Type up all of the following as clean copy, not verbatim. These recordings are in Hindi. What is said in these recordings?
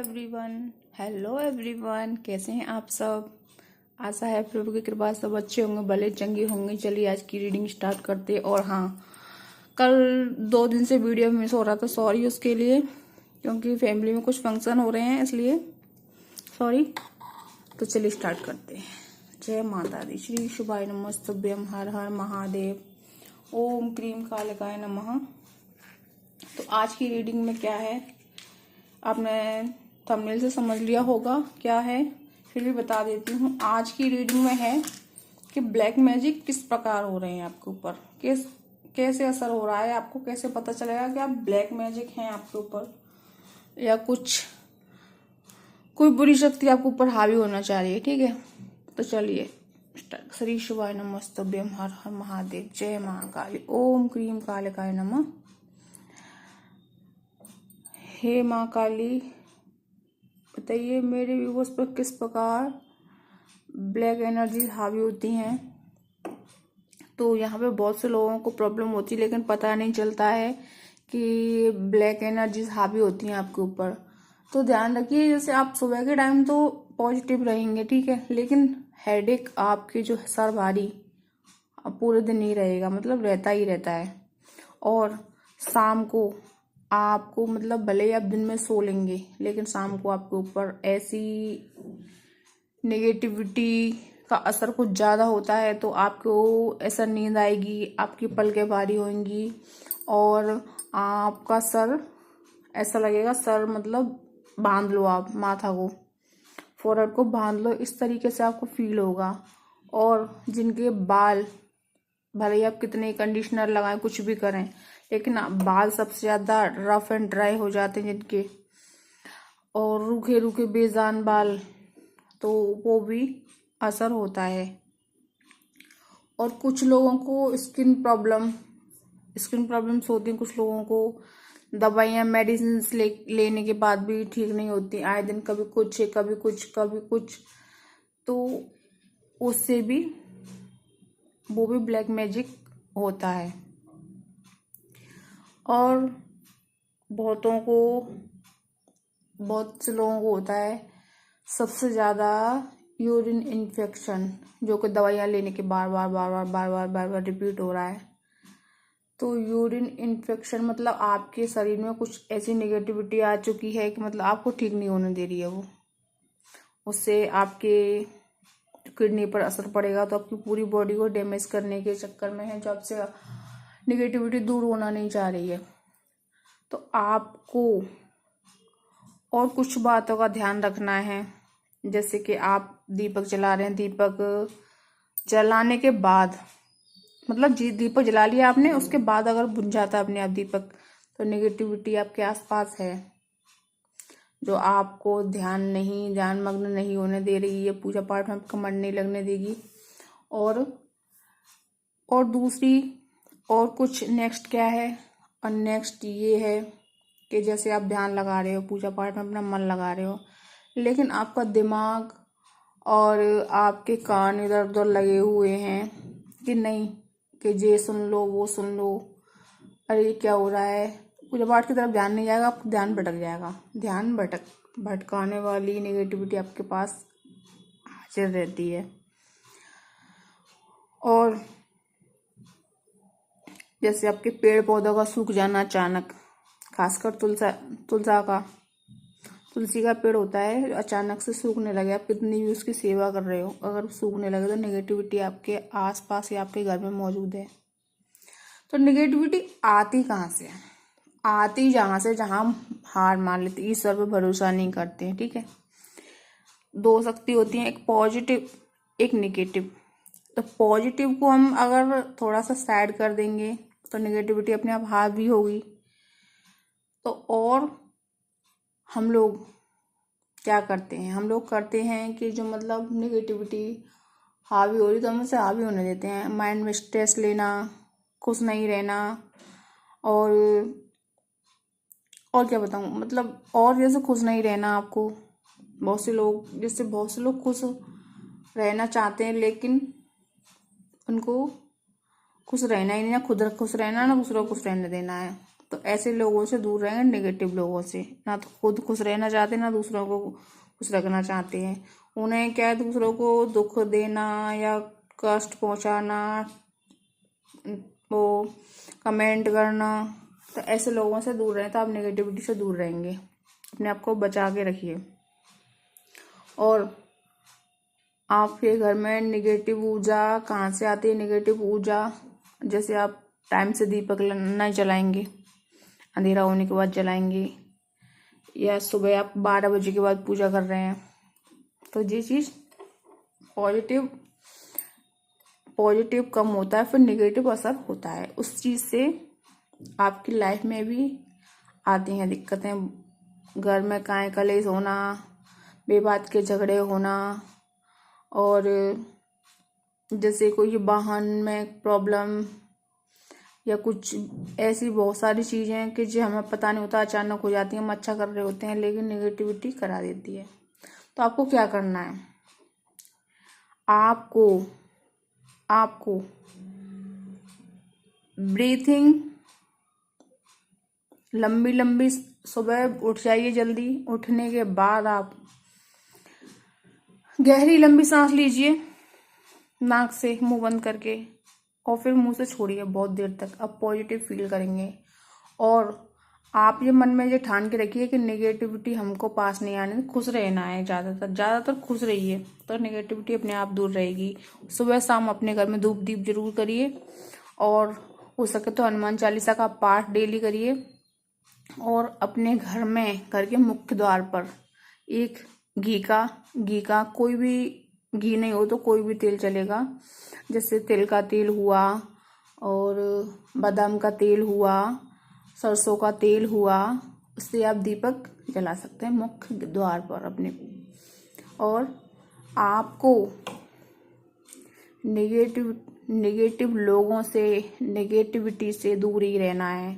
हेलो एवरीवन, कैसे हैं आप सब। आशा है प्रभु की कृपा सब अच्छे होंगे, भले चंगे होंगे। चलिए आज की रीडिंग स्टार्ट करते हैं। और हाँ, कल 2 दिन से वीडियो मिस हो रहा था, सॉरी उसके लिए, क्योंकि फैमिली में कुछ फंक्शन हो रहे हैं इसलिए सॉरी। तो चलिए स्टार्ट करते हैं। जय माता दी। श्री शुभाय नमस्तुभ्यम। हर हर महादेव। ओम क्रीम कालिकाय नमः। तो आज की रीडिंग में क्या है आपने थंबनेल से समझ लिया होगा क्या है, फिर भी बता देती हूँ। आज की रीडिंग में है कि ब्लैक मैजिक किस प्रकार हो रहे हैं आपके ऊपर, कैसे असर हो रहा है, आपको कैसे पता चलेगा कि आप ब्लैक मैजिक हैं आपके ऊपर, या कोई बुरी शक्ति आपके ऊपर हावी होना चाह रही है। ठीक है, तो चलिए श्री शिवाय नमस्तुभ्यम। हर हर महादेव। जय महाकाली। ओम क्रीम कालिकाय नमः। हे माँ काली, बताइए मेरे व्यूवर्स पर किस प्रकार ब्लैक एनर्जी हावी होती हैं। तो यहाँ पे बहुत से लोगों को प्रॉब्लम होती है, लेकिन पता नहीं चलता है कि ब्लैक एनर्जीज हावी होती हैं आपके ऊपर। तो ध्यान रखिए, जैसे आप सुबह के टाइम तो पॉजिटिव रहेंगे, ठीक है, लेकिन हेडेक, आपके जो सर भारी पूरे दिन ही रहेगा, मतलब रहता ही रहता है। और शाम को आपको, मतलब भले ही आप दिन में सो लेंगे, लेकिन शाम को आपके ऊपर ऐसी नेगेटिविटी का असर कुछ ज़्यादा होता है, तो आपको ऐसा नींद आएगी, आपकी पलकें भारी होंगी और आपका सर ऐसा लगेगा, सर मतलब बांध लो, आप माथा को, फोrehead को बांध लो, इस तरीके से आपको फील होगा। और जिनके बाल, भले ही आप कितने कंडीशनर लगाएं, कुछ भी करें, लेकिन बाल सबसे ज़्यादा रफ एंड ड्राई हो जाते हैं जिनके, और रूखे रूखे बेजान बाल, तो वो भी असर होता है। और कुछ लोगों को स्किन प्रॉब्लम्स होती हैं, कुछ लोगों को दवाइयाँ मेडिसिन लेने के बाद भी ठीक नहीं होती, आए दिन कभी कुछ कभी कुछ कभी कुछ, तो उससे भी वो भी ब्लैक मैजिक होता है। और बहुत से लोगों को होता है सबसे ज़्यादा यूरिन इन्फेक्शन, जो कि दवाइयाँ लेने के बार बार रिपीट हो रहा है। तो यूरिन इन्फेक्शन मतलब आपके शरीर में कुछ ऐसी नेगेटिविटी आ चुकी है कि मतलब आपको ठीक नहीं होने दे रही है वो, उससे आपके किडनी पर असर पड़ेगा, तो आपकी पूरी बॉडी को डैमेज करने के चक्कर में है, जो आपसे नेगेटिविटी दूर होना नहीं चाह रही है। तो आपको और कुछ बातों का ध्यान रखना है, जैसे कि आप दीपक जला रहे हैं, दीपक जलाने के बाद, मतलब दीपक जला लिया आपने, उसके बाद अगर बुझ जाता है अपने आप दीपक, तो नेगेटिविटी आपके आसपास है, जो आपको ध्यान मग्न नहीं होने दे रही है, पूजा पाठ में आपका मन नहीं लगने देगी। और दूसरी और कुछ नेक्स्ट क्या है, और नेक्स्ट ये है कि जैसे आप ध्यान लगा रहे हो, पूजा पाठ में अपना मन लगा रहे हो, लेकिन आपका दिमाग और आपके कान इधर उधर लगे हुए हैं कि नहीं, कि ये सुन लो वो सुन लो, अरे क्या हो रहा है, पूजा पाठ की तरफ ध्यान नहीं जाएगा, आपका ध्यान भटक जाएगा। ध्यान भटकाने वाली नेगेटिविटी आपके पास हाजिर रहती है। और जैसे आपके पेड़ पौधों का सूख जाना अचानक, खासकर तुलसी का पेड़ होता है, अचानक से सूखने लगे, आप कितनी भी उसकी सेवा कर रहे हो, अगर सूखने लगे तो नेगेटिविटी आपके आसपास या आपके घर में मौजूद है। तो नेगेटिविटी आती कहाँ से है? आती जहाँ हम हार मान लेते, ईश्वर पर भरोसा नहीं करते हैं। ठीक है, 2 शक्ति होती हैं, एक पॉजिटिव एक नेगेटिव। तो पॉजिटिव को हम अगर थोड़ा सा साइड कर देंगे तो नेगेटिविटी अपने आप हावी होगी। तो और हम लोग क्या करते हैं, हम लोग करते हैं कि जो मतलब नेगेटिविटी हावी हो रही तो हम उसे हावी होने देते हैं, माइंड में स्ट्रेस लेना, खुश नहीं रहना, और क्या बताऊँ, मतलब और जैसे खुश नहीं रहना आपको, बहुत से लोग खुश रहना चाहते हैं, लेकिन उनको खुश रहना ही नहीं, ना खुद खुश रहना, ना दूसरों को खुश रहने देना है। तो ऐसे लोगों से दूर रहेंगे, नेगेटिव लोगों से। ना तो खुद खुश रहना चाहते, ना दूसरों को खुश रखना चाहते हैं। उन्हें क्या है, दूसरों को दुख देना या कष्ट पहुंचाना, वो कमेंट करना। तो ऐसे लोगों से दूर रहें, तो आप नेगेटिविटी से दूर रहेंगे। अपने आप को बचा के रखिए। और आपके घर में नेगेटिव ऊर्जा कहाँ से आती है? नेगेटिव ऊर्जा, जैसे आप टाइम से दीपक नहीं जलाएंगे, अंधेरा होने के बाद जलाएंगे, या सुबह आप 12 बजे के बाद पूजा कर रहे हैं, तो ये चीज़ पॉजिटिव कम होता है, फिर नेगेटिव असर होता है। उस चीज़ से आपकी लाइफ में भी आती हैं दिक्कतें। घर में काए कलेश होना, बेबात के झगड़े होना, और जैसे कोई वाहन में प्रॉब्लम या कुछ ऐसी बहुत सारी चीज़ें हैं कि जो हमें पता नहीं होता, अचानक हो जाती हैं। हम अच्छा कर रहे होते हैं लेकिन नेगेटिविटी करा देती है। तो आपको क्या करना है? आपको ब्रीथिंग लंबी लंबी, सुबह उठ जाइए जल्दी। उठने के बाद आप गहरी लंबी सांस लीजिए नाक से, मुंह बंद करके, और फिर मुंह से छोड़िए बहुत देर तक। आप पॉजिटिव फील करेंगे। और आप ये मन में ये ठान के रखिए कि नेगेटिविटी हमको पास नहीं आने, खुश रहना है। ज़्यादातर खुश रहिए, तो नेगेटिविटी अपने आप दूर रहेगी। सुबह शाम अपने घर में धूप दीप जरूर करिए, और हो सके तो हनुमान चालीसा का पाठ डेली करिए। और अपने घर में, घर के मुख्य द्वार पर एक घी का कोई भी, घी नहीं हो तो कोई भी तेल चलेगा, जैसे तिल का तेल हुआ, और बादाम का तेल हुआ, सरसों का तेल हुआ, उससे आप दीपक जला सकते हैं मुख्य द्वार पर अपने। और आपको नेगेटिव लोगों से, नेगेटिविटी से दूर ही रहना है।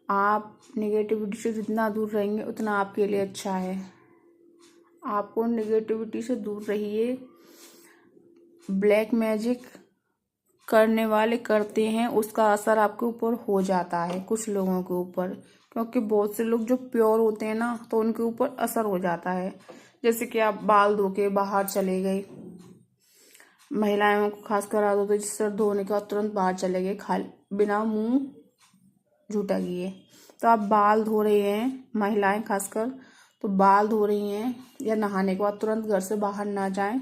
आप नेगेटिविटी से जितना दूर रहेंगे उतना आपके लिए अच्छा है। आपको नेगेटिविटी से दूर रहिए। ब्लैक मैजिक करने वाले करते हैं, उसका असर आपके ऊपर हो जाता है कुछ लोगों के ऊपर, क्योंकि बहुत से लोग जो प्योर होते हैं ना, तो उनके ऊपर असर हो जाता है। जैसे कि आप बाल धो के बाहर चले गए, महिलाओं को खास कर आदत है, सर धोने के बाद तुरंत बाहर चले गए खाली बिना मुंह झूठा किए। तो आप बाल धो रहे हैं, महिलाएं खासकर, तो बाल धो रही हैं या नहाने के बाद तुरंत घर से बाहर ना जाएं,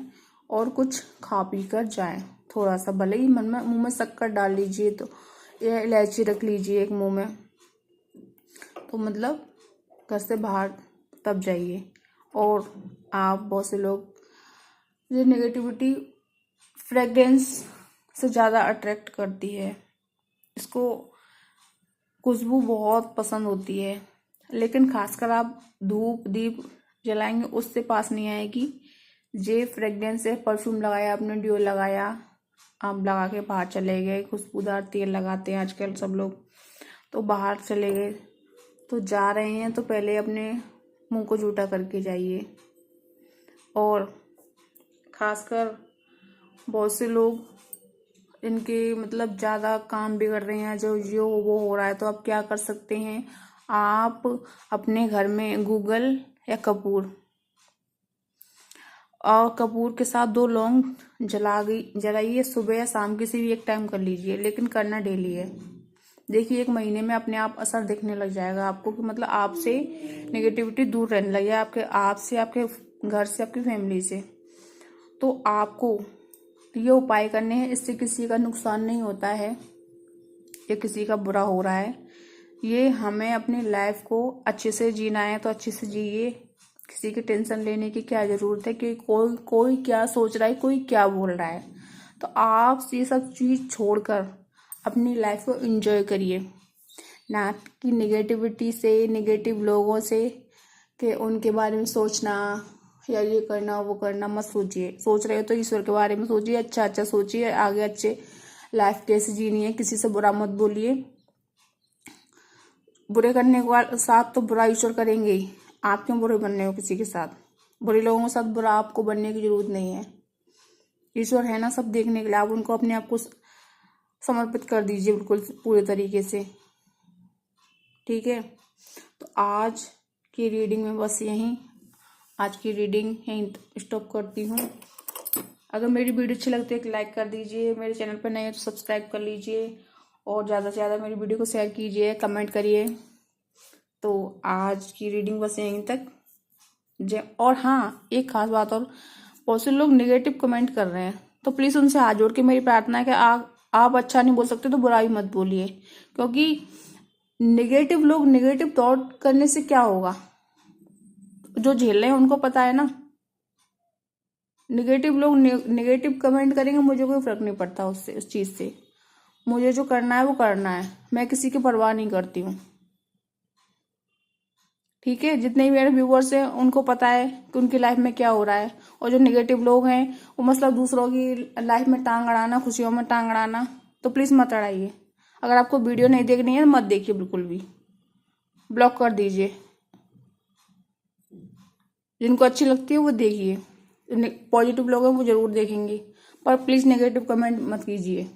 और कुछ खा पी कर जाएं। थोड़ा सा भले ही मन में, मुंह में शक्कर डाल लीजिए, तो या इलायची रख लीजिए एक मुंह में, तो मतलब घर से बाहर तब जाइए। और आप बहुत से लोग, ये नेगेटिविटी फ्रेग्रेंस से ज़्यादा अट्रैक्ट करती है, इसको खुशबू बहुत पसंद होती है, लेकिन खासकर आप धूप दीप जलाएंगे उससे पास नहीं आएगी। जे फ्रेग्रेंस है, परफ्यूम लगाया आपने, डिओ लगाया, आप लगा के बाहर चले गए, खुशबूदार तेल लगाते हैं आजकल सब लोग, तो बाहर चले गए, तो जा रहे हैं तो पहले अपने मुंह को जूठा करके जाइए। और खासकर बहुत से लोग इनके मतलब ज़्यादा काम बिगड़ रहे हैं, जो वो हो रहा है, तो आप क्या कर सकते हैं? आप अपने घर में गूगल या कपूर, और कपूर के साथ 2 लौंग जलाइए। सुबह या शाम किसी भी एक टाइम कर लीजिए, लेकिन करना डेली है। देखिए 1 महीने में अपने आप असर दिखने लग जाएगा आपको, कि मतलब आपसे नेगेटिविटी दूर रहने लगी है, आपसे, आपके घर से, आपकी फैमिली से। तो आपको ये उपाय करने हैं, इससे किसी का नुकसान नहीं होता है या किसी का बुरा हो रहा है। ये हमें अपनी लाइफ को अच्छे से जीना है, तो अच्छे से जिए। किसी की टेंशन लेने की क्या जरूरत है कि कोई क्या सोच रहा है, कोई क्या बोल रहा है। तो आप ये सब चीज छोड़कर अपनी लाइफ को एंजॉय करिए, ना कि नेगेटिविटी से, नेगेटिव लोगों से कि उनके बारे में सोचना या ये करना वो करना मत सोचिए। सोच रहे हो तो ईश्वर के बारे में सोचिए, अच्छा सोचिए, आगे अच्छे लाइफ कैसे जीनी है। किसी से बुरा मत बोलिए, बुरे करने के साथ तो बुरा ईश्वर करेंगे ही। आप क्यों बुरे बनने हो किसी के साथ? बुरे लोगों के साथ बुरा आपको बनने की जरूरत नहीं है। ईश्वर है ना सब देखने के लिए, आप उनको अपने आप को समर्पित कर दीजिए बिल्कुल पूरे तरीके से। ठीक है, तो आज की रीडिंग में बस यहीं, आज की रीडिंग यहीं स्टॉप करती हूँ। अगर मेरी वीडियो अच्छी लगती है एक लाइक कर दीजिए, मेरे चैनल पर नए हैं तो सब्सक्राइब कर लीजिए और ज़्यादा से ज़्यादा मेरी वीडियो को शेयर कीजिए, कमेंट करिए। तो आज की रीडिंग बस यहीं तक। और हाँ, एक खास बात और, बहुत से लोग नेगेटिव कमेंट कर रहे हैं, तो प्लीज़ उनसे हाथ जोड़ के मेरी प्रार्थना है कि आप अच्छा नहीं बोल सकते तो बुरा भी मत बोलिए, क्योंकि नेगेटिव लोग नेगेटिव थॉट करने से क्या होगा, जो झेल रहे हैं उनको पता है ना। नेगेटिव लोग नेगेटिव कमेंट करेंगे, मुझे कोई फर्क नहीं पड़ता उससे, उस चीज़ से। मुझे जो करना है वो करना है, मैं किसी की परवाह नहीं करती हूँ। ठीक है, जितने भी मेरे व्यूवर्स हैं उनको पता है कि उनकी लाइफ में क्या हो रहा है। और जो नेगेटिव लोग हैं वो मतलब दूसरों की लाइफ में टांग अड़ाना, खुशियों में टांग अड़ाना, तो प्लीज़ मत अड़ाइए। अगर आपको वीडियो नहीं देखनी है मत देखिए, बिल्कुल भी ब्लॉक कर दीजिए। जिनको अच्छी लगती है वो देखिए, पॉजिटिव लोग हैं वो जरूर देखेंगे, पर प्लीज़ नेगेटिव कमेंट मत कीजिए।